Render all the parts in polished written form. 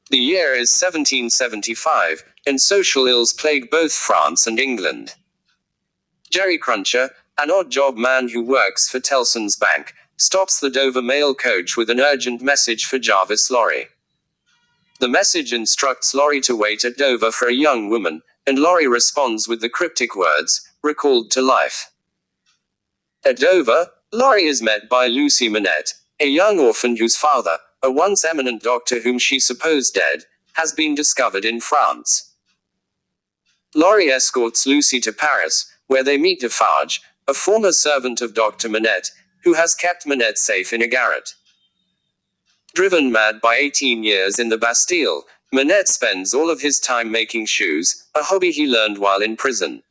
The year is 1775, and social ills plague both France and England. Jerry Cruncher, an odd-job man who works for Tellson's Bank, stops the Dover mail coach with an urgent message for Jarvis Lorry. The message instructs Lorry to wait at Dover for a young woman, and Lorry responds with the cryptic words, "recalled to life." At Dover, Lorry is met by Lucy Manette, a young orphan whose father, a once eminent doctor whom she supposed dead, has been discovered in France. Lorry escorts Lucy to Paris, where they meet Defarge, a former servant of Dr. Manette, who has kept Manette safe in a garret. Driven mad by 18 years in the Bastille, Manette spends all of his time making shoes, a hobby he learned while in prison.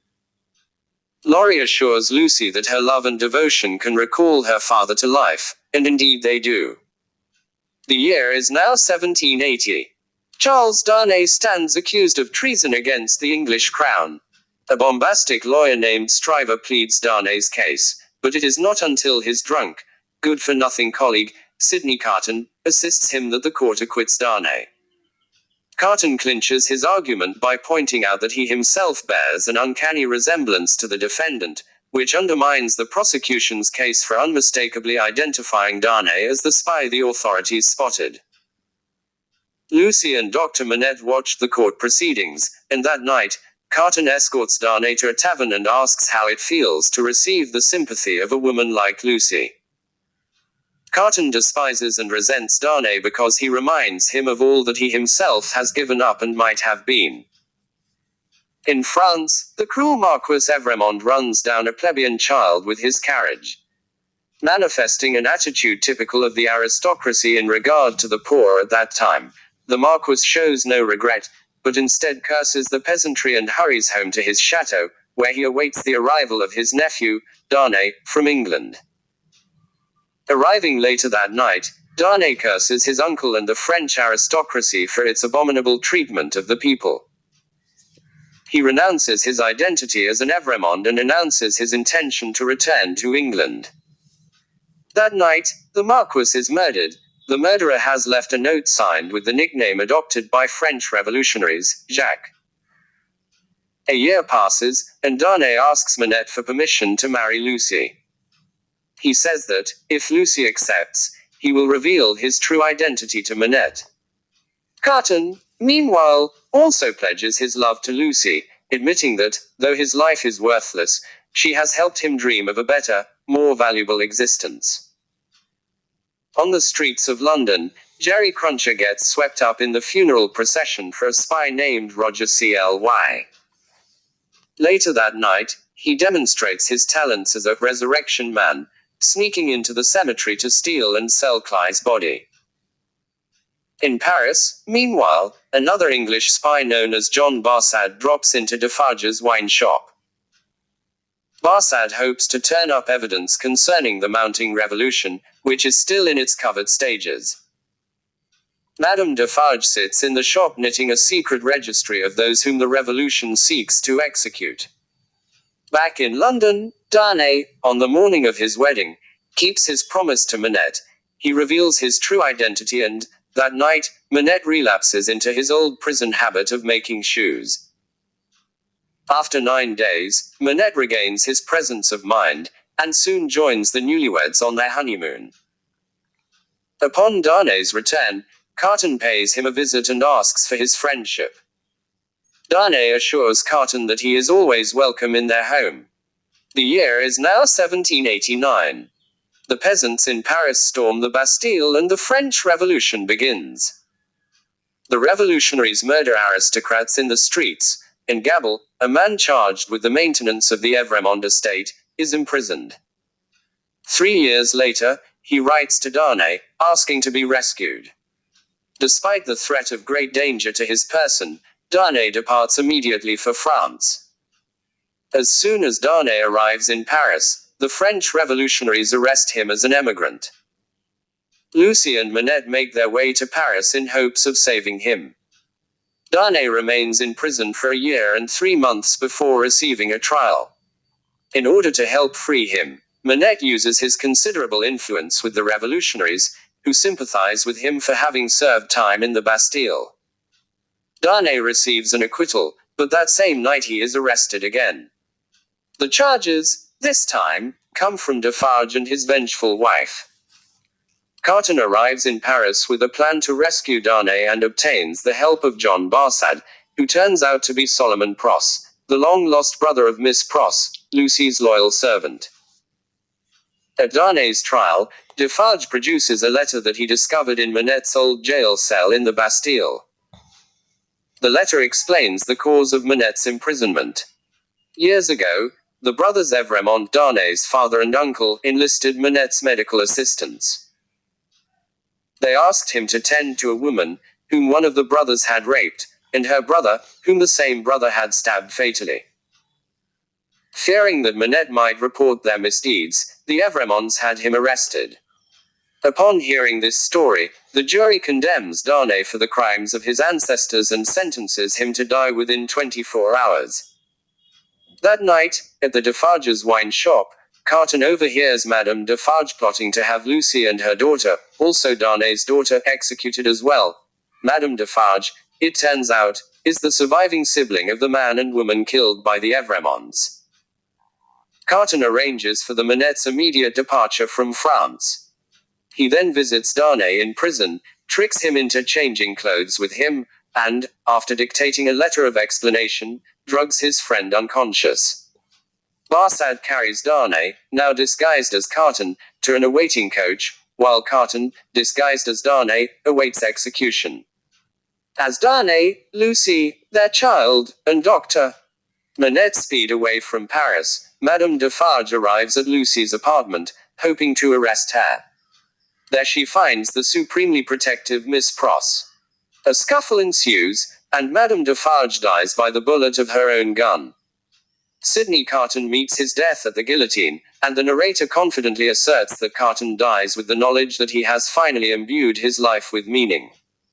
Lorry assures Lucy that her love and devotion can recall her father to life, and indeed they do. The year is now 1780. Charles Darnay stands accused of treason against the English crown. A bombastic lawyer named Stryver pleads Darnay's case, but it is not until his drunk, good-for-nothing colleague, Sidney Carton, assists him that the court acquits Darnay. Carton clinches his argument by pointing out that he himself bears an uncanny resemblance to the defendant, which undermines the prosecution's case for unmistakably identifying Darnay as the spy the authorities spotted. Lucy and Dr. Manette watched the court proceedings, and that night, Carton escorts Darnay to a tavern and asks how it feels to receive the sympathy of a woman like Lucy. Carton despises and resents Darnay because he reminds him of all that he himself has given up and might have been. In France, the cruel Marquis Evremond runs down a plebeian child with his carriage. Manifesting an attitude typical of the aristocracy in regard to the poor at that time, the Marquis shows no regret, but instead curses the peasantry and hurries home to his chateau, where he awaits the arrival of his nephew, Darnay, from England. Arriving later that night, Darnay curses his uncle and the French aristocracy for its abominable treatment of the people. He renounces his identity as an Evremond and announces his intention to return to England. That night, the Marquis is murdered. The murderer has left a note signed with the nickname adopted by French revolutionaries, Jacques. A year passes, and Darnay asks Manette for permission to marry Lucy. He says that, if Lucy accepts, he will reveal his true identity to Manette. Carton, meanwhile, also pledges his love to Lucy, admitting that, though his life is worthless, she has helped him dream of a better, more valuable existence. On the streets of London, Jerry Cruncher gets swept up in the funeral procession for a spy named Roger Cly. Later that night, he demonstrates his talents as a resurrection man, sneaking into the cemetery to steal and sell Cly's body. In Paris, meanwhile, another English spy known as John Barsad drops into Defarge's wine shop. Barsad hopes to turn up evidence concerning the mounting revolution, which is still in its covert stages. Madame Defarge sits in the shop knitting a secret registry of those whom the revolution seeks to execute. Back in London, Darnay, on the morning of his wedding, keeps his promise to Manette. He reveals his true identity and, that night, Manette relapses into his old prison habit of making shoes. After 9 days, Manette regains his presence of mind, and soon joins the newlyweds on their honeymoon. Upon Darnay's return, Carton pays him a visit and asks for his friendship. Darnay assures Carton that he is always welcome in their home. The year is now 1789. The peasants in Paris storm the Bastille and the French Revolution begins. The revolutionaries murder aristocrats in the streets, and Gabble, a man charged with the maintenance of the Evremond estate, is imprisoned. 3 years later, he writes to Darnay, asking to be rescued. Despite the threat of great danger to his person, Darnay departs immediately for France. As soon as Darnay arrives in Paris, the French revolutionaries arrest him as an emigrant. Lucy and Manette make their way to Paris in hopes of saving him. Darnay remains in prison for a year and 3 months before receiving a trial. In order to help free him, Manette uses his considerable influence with the revolutionaries, who sympathize with him for having served time in the Bastille. Darnay receives an acquittal, but that same night he is arrested again. The charges, this time, come from Defarge and his vengeful wife. Carton arrives in Paris with a plan to rescue Darnay and obtains the help of John Barsad, who turns out to be Solomon Pross, the long-lost brother of Miss Pross, Lucy's loyal servant. At Darnay's trial, Defarge produces a letter that he discovered in Manette's old jail cell in the Bastille. The letter explains the cause of Manette's imprisonment. Years ago, the brothers Evremont, Darnay's father and uncle, enlisted Manette's medical assistance. They asked him to tend to a woman, whom one of the brothers had raped, and her brother, whom the same brother had stabbed fatally. Fearing that Manette might report their misdeeds, the Evremonts had him arrested. Upon hearing this story, the jury condemns Darnay for the crimes of his ancestors and sentences him to die within 24 hours. That night, at the Defarges' wine shop, Carton overhears Madame Defarge plotting to have Lucy and her daughter, also Darnay's daughter, executed as well. Madame Defarge, it turns out, is the surviving sibling of the man and woman killed by the Evremonts. Carton arranges for the Manette's immediate departure from France. He then visits Darnay in prison, tricks him into changing clothes with him, and, after dictating a letter of explanation, drugs his friend unconscious. Barsad carries Darnay, now disguised as Carton, to an awaiting coach, while Carton, disguised as Darnay, awaits execution. As Darnay, Lucy, their child, and Dr. Manette speed away from Paris, Madame Defarge arrives at Lucy's apartment, hoping to arrest her. There she finds the supremely protective Miss Pross. A scuffle ensues, and Madame Defarge dies by the bullet of her own gun. Sidney Carton meets his death at the guillotine, and the narrator confidently asserts that Carton dies with the knowledge that he has finally imbued his life with meaning.